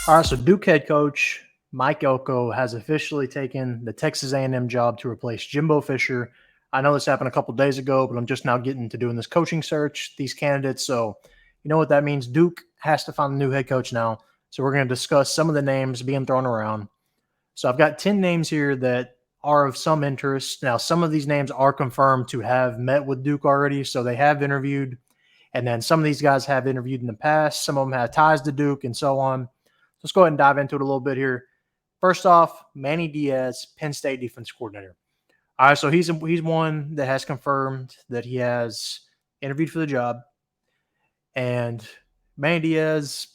All right, so Duke head coach Mike Elko has officially taken the Texas A&M job to replace Jimbo Fisher. I know this happened a couple days ago, but I'm just now getting to doing this coaching search, these candidates. So you know what that means. Duke has to find a new head coach now. So we're going to discuss some of the names being thrown around. So I've got 10 names here that are of some interest. Now, some of these names are confirmed to have met with Duke already, so they have interviewed. And then some of these guys have interviewed in the past. Some of them have ties to Duke and so on. Let's go ahead and dive into it a little bit here. First off, Manny Diaz, Penn State defense coordinator. All right, so he's one that has confirmed that he has interviewed for the job. And Manny Diaz,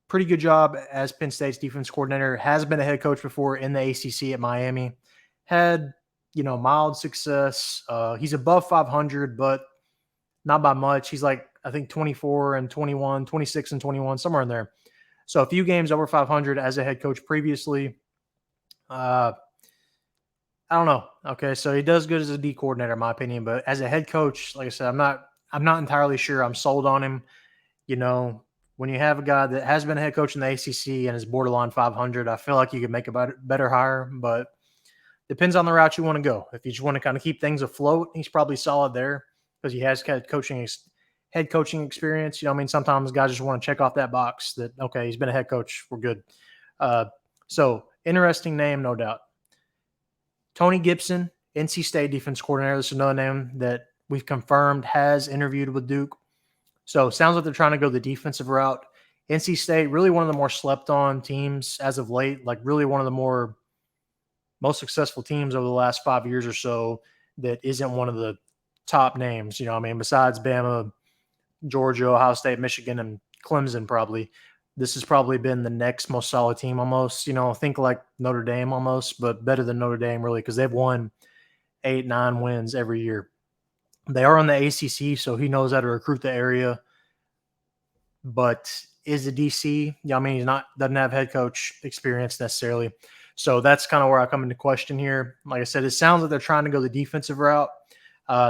pretty good job as Penn State's defense coordinator, has been a head coach before in the ACC at Miami. Had, mild success. He's above 500, but not by much. He's like, I think 24 and 21, 26 and 21, somewhere in there. So a few games over 500 as a head coach previously. I don't know. Okay, so he does good as a D coordinator, in my opinion, but as a head coach, like I said, I'm not entirely sure I'm sold on him. When you have a guy that has been a head coach in the ACC and is borderline 500, I feel like you could make a better hire, but depends on the route you want to go. If you just want to kind of keep things afloat, he's probably solid there because he has head coaching experience. Sometimes guys just want to check off that box that, okay, he's been a head coach. We're good. So interesting name, no doubt. Tony Gibson, NC State defense coordinator. This is another name that we've confirmed has interviewed with Duke. So sounds like they're trying to go the defensive route. NC State, really one of the more slept on teams as of late, like really one of the most successful teams over the last 5 years or so that isn't one of the top names, besides Bama, Georgia, Ohio State, Michigan, and Clemson probably. This has probably been the next most solid team almost. Think like Notre Dame almost, but better than Notre Dame really because they've won 8-9 wins every year. They are on the ACC, so he knows how to recruit the area. But is a DC? He doesn't have head coach experience necessarily. So that's kind of where I come into question here. Like I said, it sounds like they're trying to go the defensive route.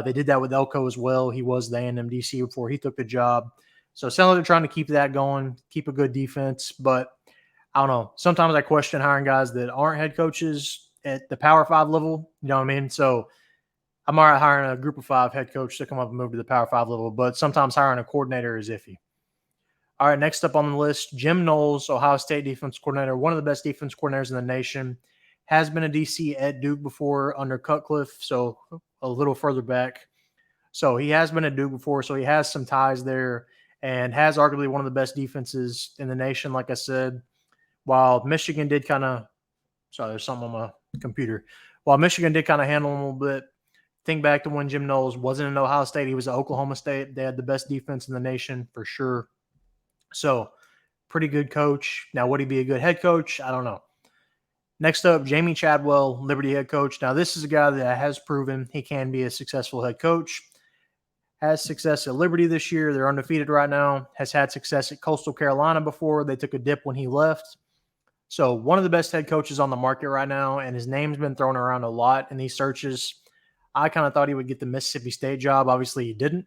They did that with Elko as well. He was the A&M DC before he took the job. So it sounds like they're trying to keep that going, keep a good defense. But I don't know. Sometimes I question hiring guys that aren't head coaches at the Power 5 level. You know what I mean? So I'm all right hiring a group of 5 head coach to come up and move to the Power 5 level. But sometimes hiring a coordinator is iffy. All right, next up on the list, Jim Knowles, Ohio State defense coordinator, one of the best defense coordinators in the nation. Has been a DC at Duke before under Cutcliffe, so a little further back. So he has been at Duke before, so he has some ties there and has arguably one of the best defenses in the nation, like I said. While Michigan did kind of – sorry, there's something on my computer. While Michigan did kind of handle him a little bit, think back to when Jim Knowles wasn't in Ohio State. He was at Oklahoma State. They had the best defense in the nation for sure. So pretty good coach. Now, would he be a good head coach? I don't know. Next up, Jamey Chadwell, Liberty head coach. Now, this is a guy that has proven he can be a successful head coach. Has success at Liberty this year. They're undefeated right now. Has had success at Coastal Carolina before. They took a dip when he left. So one of the best head coaches on the market right now, and his name's been thrown around a lot in these searches. I kind of thought he would get the Mississippi State job. Obviously, he didn't.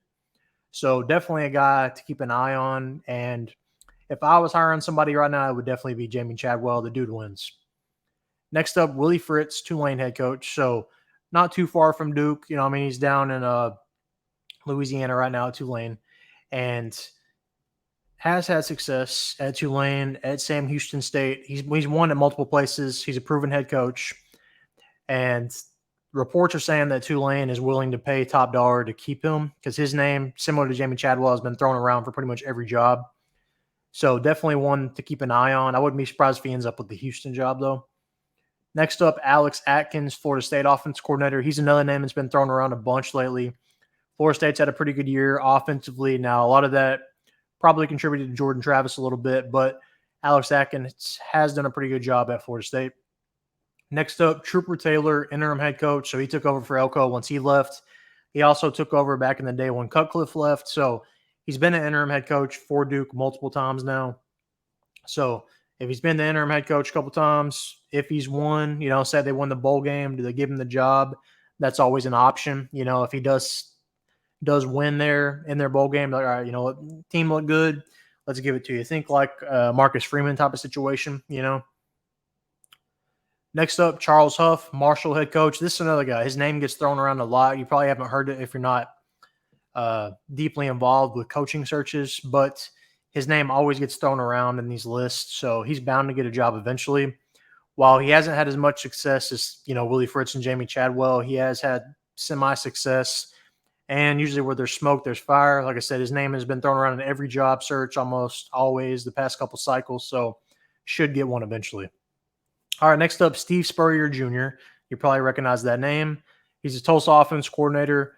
So definitely a guy to keep an eye on. And if I was hiring somebody right now, it would definitely be Jamey Chadwell. The dude wins. Next up, Willie Fritz, Tulane head coach. So not too far from Duke. He's down in Louisiana right now at Tulane and has had success at Tulane, at Sam Houston State. He's won at multiple places. He's a proven head coach. And reports are saying that Tulane is willing to pay top dollar to keep him because his name, similar to Jamey Chadwell, has been thrown around for pretty much every job. So definitely one to keep an eye on. I wouldn't be surprised if he ends up with the Houston job, though. Next up, Alex Atkins, Florida State offense coordinator. He's another name that's been thrown around a bunch lately. Florida State's had a pretty good year offensively. Now, a lot of that probably contributed to Jordan Travis a little bit, but Alex Atkins has done a pretty good job at Florida State. Next up, Trooper Taylor, interim head coach. So he took over for Elko once he left. He also took over back in the day when Cutcliffe left. So he's been an interim head coach for Duke multiple times now. So if he's been the interim head coach a couple times, if he's won, say they won the bowl game, do they give him the job? That's always an option. If he does win there in their bowl game, like, all right, team looked good. let's give it to you. Think like Marcus Freeman type of situation, you know. Next up, Charles Huff, Marshall head coach. This is another guy. His name gets thrown around a lot. You probably haven't heard it if you're not deeply involved with coaching searches, but his name always gets thrown around in these lists. So he's bound to get a job eventually. While he hasn't had as much success as, you know, Willie Fritz and Jamey Chadwell, he has had semi-success. And usually where there's smoke, there's fire. Like I said, his name has been thrown around in every job search almost always the past couple cycles. So should get one eventually. All right, next up, Steve Spurrier Jr. You probably recognize that name. He's a Tulsa offense coordinator.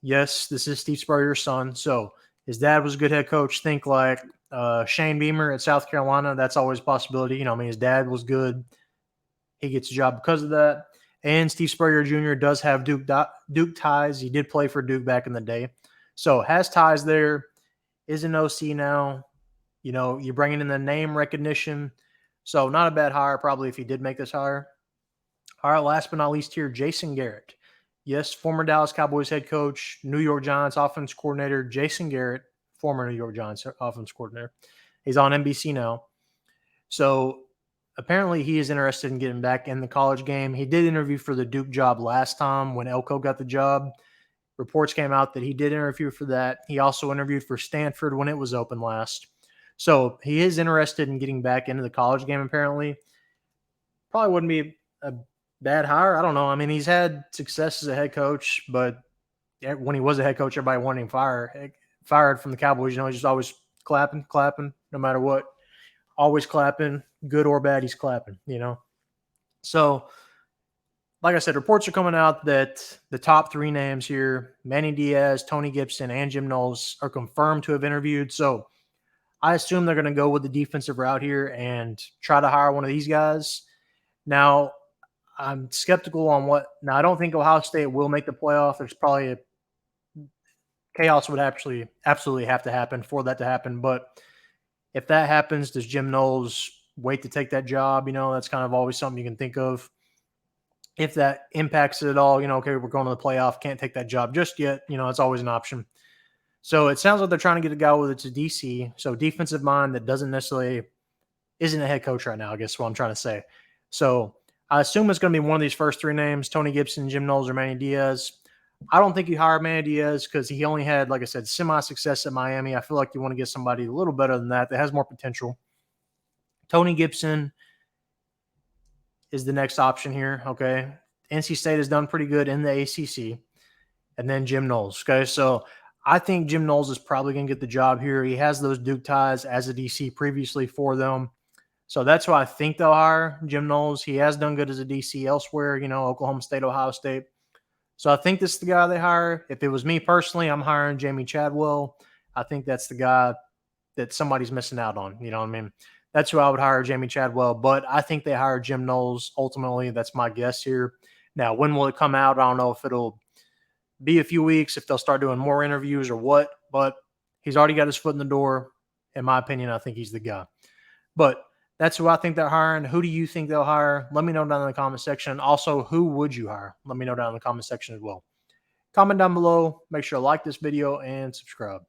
Yes, this is Steve Spurrier's son. So his dad was a good head coach. Think like Shane Beamer at South Carolina. That's always a possibility. You know, I mean, his dad was good. He gets a job because of that. And Steve Spurrier Jr. does have Duke ties. He did play for Duke back in the day. So has ties there. Is an OC now. You know, you're bringing in the name recognition. So not a bad hire probably if he did make this hire. All right, last but not least here, Jason Garrett. Yes, former Dallas Cowboys head coach, New York Giants offense coordinator, Jason Garrett, former New York Giants offense coordinator. He's on NBC now. So apparently he is interested in getting back in the college game. He did interview for the Duke job last time when Elko got the job. Reports came out that he did interview for that. He also interviewed for Stanford when it was open last. So he is interested in getting back into the college game apparently. Probably wouldn't be a bad hire. I don't know. I mean, he's had success as a head coach, but when he was a head coach, everybody wanted him fired from the Cowboys. You know, he's just always clapping, no matter what. Always clapping, good or bad, he's clapping, you know. So, like I said, reports are coming out that the top three names here, Manny Diaz, Tony Gibson, and Jim Knowles, are confirmed to have interviewed. So, I assume they're going to go with the defensive route here and try to hire one of these guys. Now, I'm skeptical on what – now, I don't think Ohio State will make the playoff. There's probably chaos would absolutely have to happen for that to happen. But if that happens, does Jim Knowles wait to take that job? You know, that's kind of always something you can think of. If that impacts it at all, you know, okay, we're going to the playoff, can't take that job just yet. You know, it's always an option. So it sounds like they're trying to get a guy with it's a DC, so defensive mind that isn't a head coach right now, I guess is what I'm trying to say. So I assume it's going to be one of these first three names, Tony Gibson, Jim Knowles, or Manny Diaz. I don't think you hire Manny Diaz because he only had, like I said, semi-success at Miami. I feel like you want to get somebody a little better than that has more potential. Tony Gibson is the next option here, okay? NC State has done pretty good in the ACC. And then Jim Knowles, okay? So I think Jim Knowles is probably going to get the job here. He has those Duke ties as a DC previously for them. So that's why I think they'll hire Jim Knowles. He has done good as a DC elsewhere, you know, Oklahoma State, Ohio State. So I think this is the guy they hire. If it was me personally, I'm hiring Jamey Chadwell. I think that's the guy that somebody's missing out on. You know what I mean? That's who I would hire, Jamey Chadwell. But I think they hire Jim Knowles ultimately. That's my guess here. Now, when will it come out? I don't know if it'll be a few weeks, if they'll start doing more interviews or what. But he's already got his foot in the door. In my opinion, I think he's the guy. But that's who I think they're hiring. Who do you think they'll hire? Let me know down in the comment section. Also, who would you hire? Let me know down in the comment section as well. Comment down below. Make sure to like this video and subscribe.